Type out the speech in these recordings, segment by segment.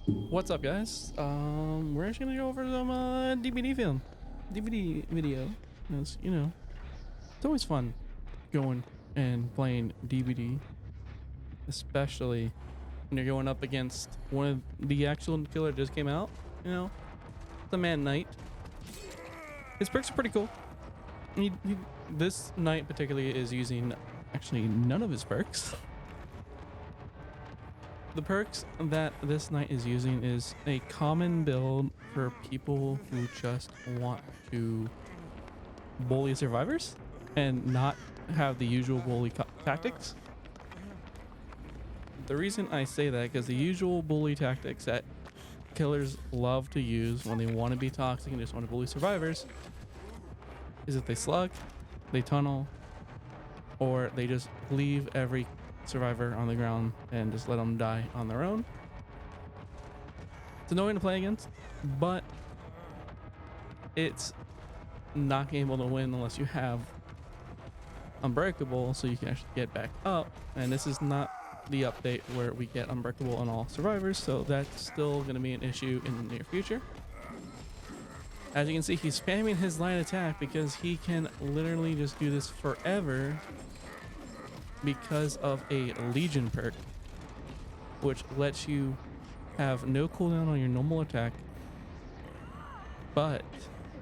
What's up, guys? We're actually gonna go over some DVD film, DVD video. As you know, it's always fun going and playing DVD, especially when you're going up against one of the actual killer that just came out. You know, the Man Knight. His perks are pretty cool. This knight particularly is using actually none of his perks. The perks that this knight is using is a common build for people who just want to bully survivors and not have the usual bully tactics. The reason I say that because the usual bully tactics that killers love to use when they want to be toxic and just want to bully survivors is if they slug, they tunnel, or they just leave every survivor on the ground and just let them die on their own. It's annoying to play against, but it's not able to win unless you have Unbreakable, so you can actually get back up. And this is not the update where we get Unbreakable on all survivors, so that's still going to be an issue in the near future. As you can see, he's spamming his line attack because he can literally just do this forever because of a Legion perk, which lets you have no cooldown on your normal attack. But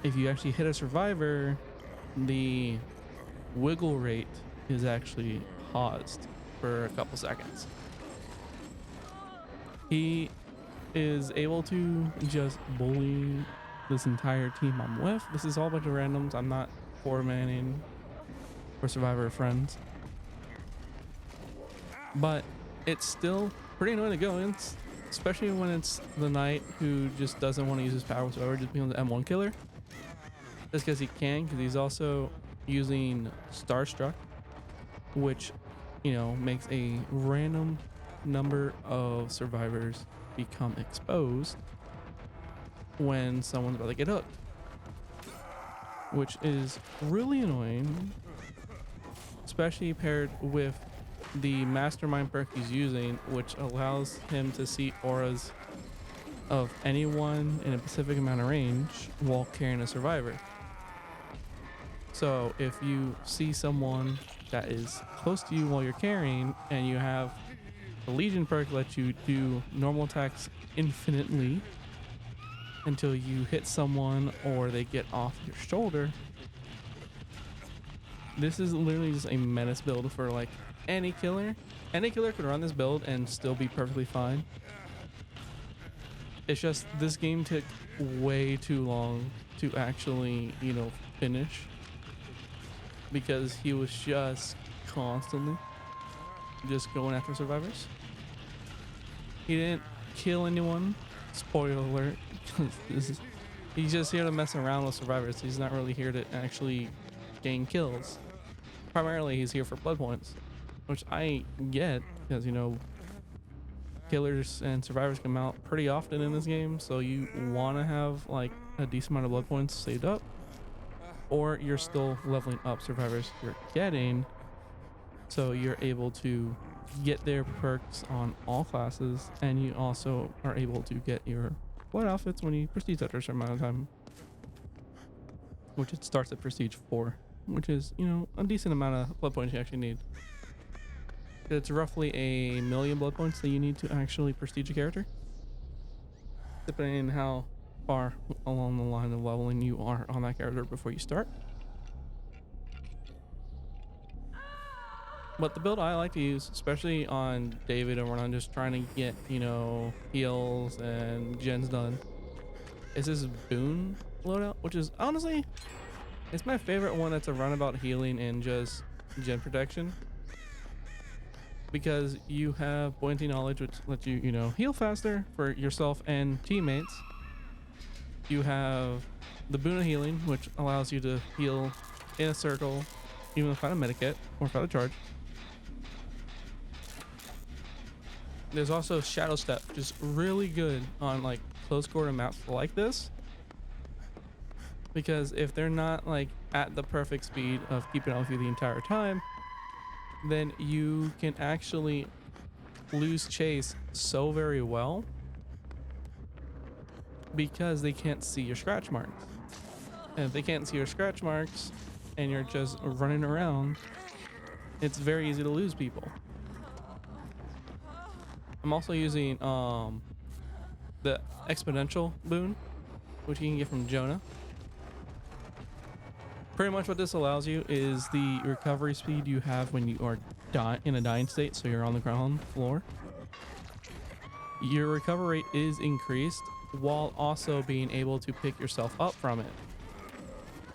if you actually hit a survivor, the wiggle rate is actually paused for a couple seconds. He is able to just bully this entire team I'm with. This is all a bunch of randoms. I'm not four-manning for survivor friends. But it's still pretty annoying to go in, especially when it's the knight who just doesn't want to use his power whatsoever, just being the M1 killer. Just because he can, because he's also using Starstruck, which, you know, makes a random number of survivors become exposed when someone's about to get hooked, which is really annoying, especially paired with the mastermind perk he's using, which allows him to see auras of anyone in a specific amount of range while carrying a survivor. So if you see someone that is close to you while you're carrying and you have the Legion perk lets you do normal attacks infinitely until you hit someone or they get off your shoulder, this is literally just a menace build for like any killer. Any killer could run this build and still be perfectly fine. It's just this game took way too long to actually, you know, finish because he was just constantly just going after survivors. He didn't kill anyone. Spoiler alert. He's just here to mess around with survivors. He's not really here to actually gain kills. Primarily, he's here for blood points, which I get because, you know, killers and survivors come out pretty often in this game, so you want to have like a decent amount of blood points saved up, or you're still leveling up survivors you're getting, so you're able to get their perks on all classes, and you also are able to get your blood outfits when you prestige after a certain amount of time, which it starts at prestige 4, which is, you know, a decent amount of blood points you actually need. It's roughly 1,000,000 blood points that you need to actually prestige a character, depending on how far along the line of leveling you are on that character before you start. But the build I like to use, especially on David and when I'm just trying to get, you know, heals and gens done, is this Boon loadout, which is honestly, it's my favorite one. That's a runabout healing and just gen protection, because you have buoyancy knowledge, which lets you, you know, heal faster for yourself and teammates. You have the Boon of healing, which allows you to heal in a circle, even without a medikit or without a charge. There's also Shadow Step, which is really good on like close quarter maps like this, because if they're not like at the perfect speed of keeping up with you the entire time, then you can actually lose chase so very well because they can't see your scratch marks. And if they can't see your scratch marks and you're just running around, it's very easy to lose people. I'm also using the exponential boon, which you can get from Jonah. Pretty much what this allows you is the recovery speed you have when you are in a dying state, so you're on the ground floor. Your recovery rate is increased while also being able to pick yourself up from it.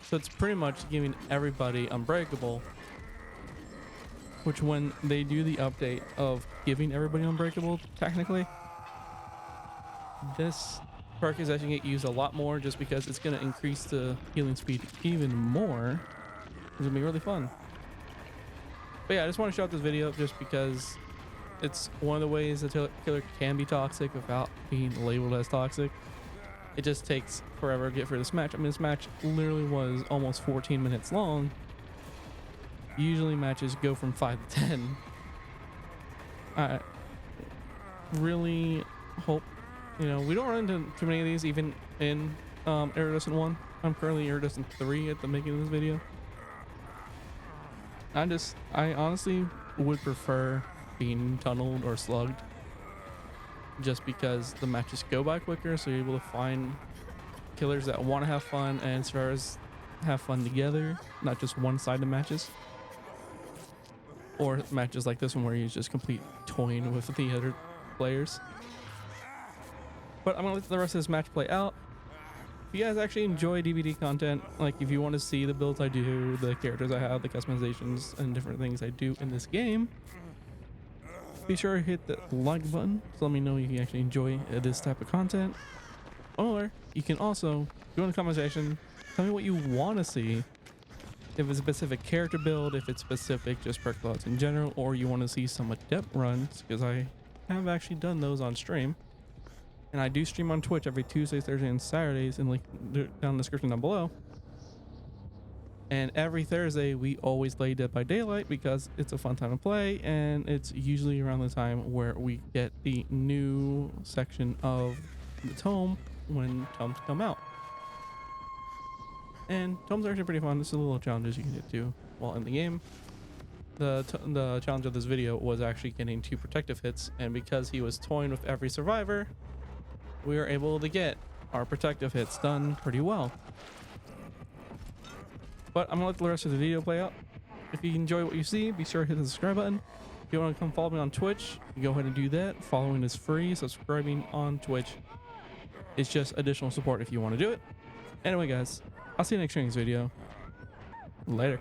So it's pretty much giving everybody Unbreakable, which when they do the update of giving everybody Unbreakable, technically, this perk is actually going to get used a lot more just because it's going to increase the healing speed even more. It's going to be really fun. But yeah, I just want to show out this video just because it's one of the ways the killer can be toxic without being labeled as toxic. It just takes forever to get through this match. I mean, this match literally was almost 14 minutes long. Usually matches go from 5 to 10. I really hope, you know, we don't run into too many of these even in Iridescent 1. I'm currently Iridescent 3 at the making of this video. I honestly would prefer being tunneled or slugged just because the matches go by quicker, so you're able to find killers that want to have fun and survivors have fun together, not just one-sided matches. Or matches like this one where you just complete toying with the other players. But I'm gonna let the rest of this match play out. If you guys actually enjoy DVD content, like if you want to see the builds I do, the characters I have, the customizations, and different things I do in this game, be sure to hit the like button to let me know you actually enjoy this type of content. Or you can also go in the comment section, tell me what you want to see. If it's a specific character build, if it's specific just perk builds in general, or you want to see some adept runs, because I have actually done those on stream. And I do stream on Twitch every Tuesdays, Thursdays, and Saturdays, and link down in the description down below. And every Thursday, we always play Dead by Daylight because it's a fun time to play, and it's usually around the time where we get the new section of the tome when tomes come out. And tomes are actually pretty fun. There's a little challenges you can get to while in the game. The challenge of this video was actually getting 2 protective hits, and because he was toying with every survivor, we were able to get our protective hits done pretty well. But I'm gonna let the rest of the video play out. If you enjoy what you see, be sure to hit the subscribe button. If you want to come follow me on Twitch, go ahead and do that. Following is free. Subscribing on Twitch is just additional support if you want to do it. Anyway, guys, I'll see you next video. Later.